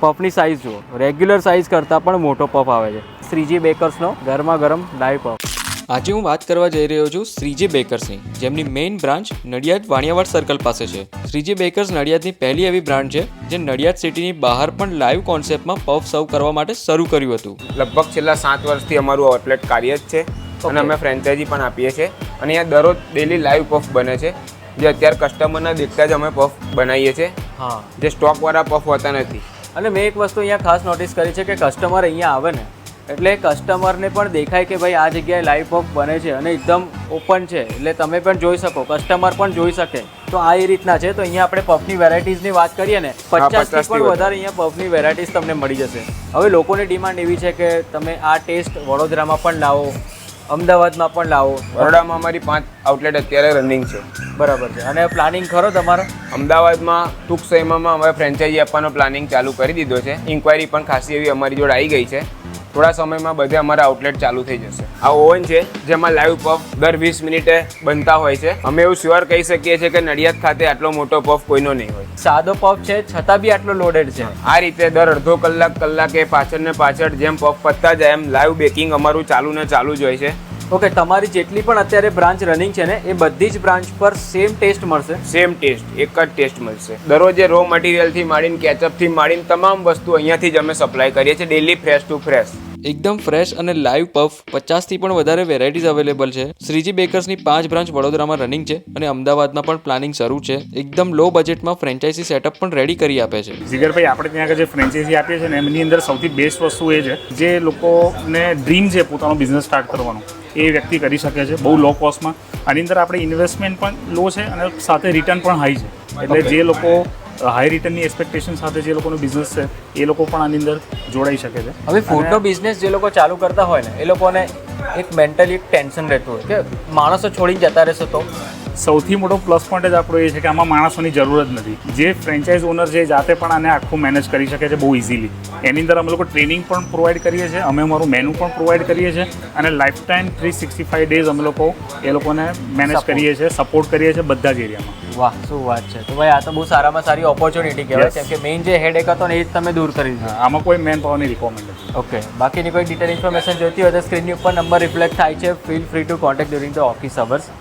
પફની size જુઓ, regular size કરતાં પણ મોટો પફ આવે છે. શ્રીજી બેકર્સનો ગરમા ગરમ લાઈવ પફ. આજે હું વાત કરવા જઈ રહ્યો છું શ્રીજી બેકર્સની, જેમની main branch Nadiad Vaniyawad circle પાસે છે. શ્રીજી બેકર્સ નડિયાદની પહેલી એવી બ્રાન્ચ છે જે નડિયાદ સિટીની બહાર પણ લાઈવ કોન્સેપ્ટમાં પફ સર્વ કરવા માટે શરૂ કર્યું હતું. લગભગ છેલ્લા 7 વર્ષથી અમારું આઉટલેટ કાર્યરત છે અને અમે ફ્રેન્ચાઇઝી પણ આપીએ છીએ અને અહીંયા દરરોજ ડેલી લાઈવ પફ બને છે, જે અત્યારે કસ્ટમરના દેખતા જ અમે પફ બનાવીએ છીએ. હા, જે સ્ટોકવાળા પફ હોતા નથી. અને મેં એક વસ્તુ અહીંયા ખાસ નોટિસ કરી છે કે કસ્ટમર અહીંયા આવે ને એટલે કસ્ટમરને પણ દેખાય કે ભાઈ આ જગ્યાએ લાઈવ પફ બને છે અને એકદમ ઓપન છે, એટલે તમે પણ જોઈ શકો, કસ્ટમર પણ જોઈ શકે. તો આ એ રીતના છે. તો અહીંયા આપણે પફની વેરાયટીઝની વાત કરીએ ને 50થી પણ વધારે અહીંયા પફની વેરાયટીઝ તમને મળી જશે. હવે લોકોની ડિમાન્ડ એવી છે કે તમે આ ટેસ્ટ વડોદરામાં પણ લાવો, અમદાવાદમાં પણ લાવો. બરોડામાં અમારી 5 આઉટલેટ અત્યારે રનિંગ છે. બરાબર છે. અને પ્લાનિંગ ખરો તમારો? અમદાવાદમાં ટૂંક સમયમાં અમે ફ્રેન્ચાઇઝી આપવાનો પ્લાનિંગ ચાલુ કરી દીધો છે. ઇન્ક્વાયરી પણ ખાસી એવી અમારી જોડે આવી ગઈ છે. થોડા સમયમાં બધે અમારા આઉટલેટ ચાલુ થઈ જશે. આ ઓવન છે જેમાં લાઈવ પફ દર 20 મિનિટે બનતા હોય છે. અમે એવું શ્યોર કહી શકીએ છીએ કે નડિયાદ ખાતે આટલો મોટો પફ કોઈનો નહીં હોય. સાદો પફ છે છતાં બી આટલો લોડેડ છે. આ રીતે દર અડધો કલાકે પાછળ ને પાછળ જેમ પફ પતતા જાય એમ લાઈવ બેકિંગ અમારું ચાલુ ને ચાલુ જ હોય છે. ઓકે, તમારી જેટલી પણ અત્યારે બ્રાન્ચ રનિંગ છે ને એ બધી જ બ્રાન્ચ પર સેમ ટેસ્ટ મળશે? સેમ ટેસ્ટ, એક જ ટેસ્ટ મળશે. દરરોજ રો મટીરિયલથી માંડીને કેચઅપથી માંડીને તમામ વસ્તુ અહીંયાથી જ અમે સપ્લાય કરીએ છીએ, ડેલી ફ્રેશ ટુ ફ્રેશ. એકદમ ફ્રેશ અને લાઈવ પફ 50થી પણ વધારે વેરાયટીઝ અવેલેબલ છે. શ્રીજી બેકર્સની 5 બ્રાન્ચ વડોદરામાં રનિંગ છે અને અમદાવાદમાં પણ પ્લાનિંગ શરૂ છે. એકદમ લો બજેટમાં ફ્રેન્ચાઇઝી સેટઅપ પણ રેડી કરી આપે છે. જીગરભાઈ, આપણે ત્યાં આગળ જે ફ્રેન્ચાઇઝી આપીએ છીએ ને એમની અંદર સૌથી બેસ્ટ વસ્તુ એ છે જે લોકોને ડ્રીમ છે પોતાનો બિઝનેસ સ્ટાર્ટ કરવાનો, એ વ્યક્તિ કરી શકે છે બહુ લો કોસ્ટમાં. આની અંદર આપણે ઇન્વેસ્ટમેન્ટ પણ લો છે અને સાથે રિટર્ન પણ હાઈ છે. એટલે જે લોકો હાઈ રિટર્નની એક્સપેક્ટેશન સાથે જે લોકોનો બિઝનેસ છે એ લોકો પણ આની અંદર જોડાઈ શકે છે. હવે ફૂડનો બિઝનેસ જે લોકો ચાલુ કરતા હોય ને એ લોકોને એક મેન્ટલી ટેન્શન રહેતું હોય કે માણસો છોડીને જતા રહેશે તો સૌથી મોટો પ્લસ પોઈન્ટ જ આપણો એ છે કે આમાં માણસોની જરૂર જ નથી. જે ફ્રેન્ચાઇઝ ઓનર છે જાતે પણ આને આખું મેનેજ કરી શકે છે બહુ ઇઝીલી. એની અંદર અમે લોકો ટ્રેનિંગ પણ પ્રોવાઈડ કરીએ છીએ, અમે અમારું મેનુ પણ પ્રોવાઈડ કરીએ છીએ અને લાઈફ ટાઈમ 365 ડેઝ અમે લોકો એ લોકોને મેનેજ કરીએ છીએ, સપોર્ટ કરીએ છીએ બધા જ એરિયામાં. વાહ, શું વાત છે. તો ભાઈ આ તો બહુ સારામાં સારી ઓપોર્ચ્યુનિટી કહેવાય, કેમ કે મેઇન જે હેડેક હતો ને એ જ તમે દૂર કરી દીધો. આમાં કોઈ મેન પાવરની રિક્વાયરમેન્ટ નથી. ઓકે, બાકીની કોઈ ડિટેલ ઇન્ફોર્મેશન જોઈતી હોય તો સ્ક્રીનની ઉપર નંબર રિફ્લેક્ટ થાય છે. Feel free two contact during the office hours.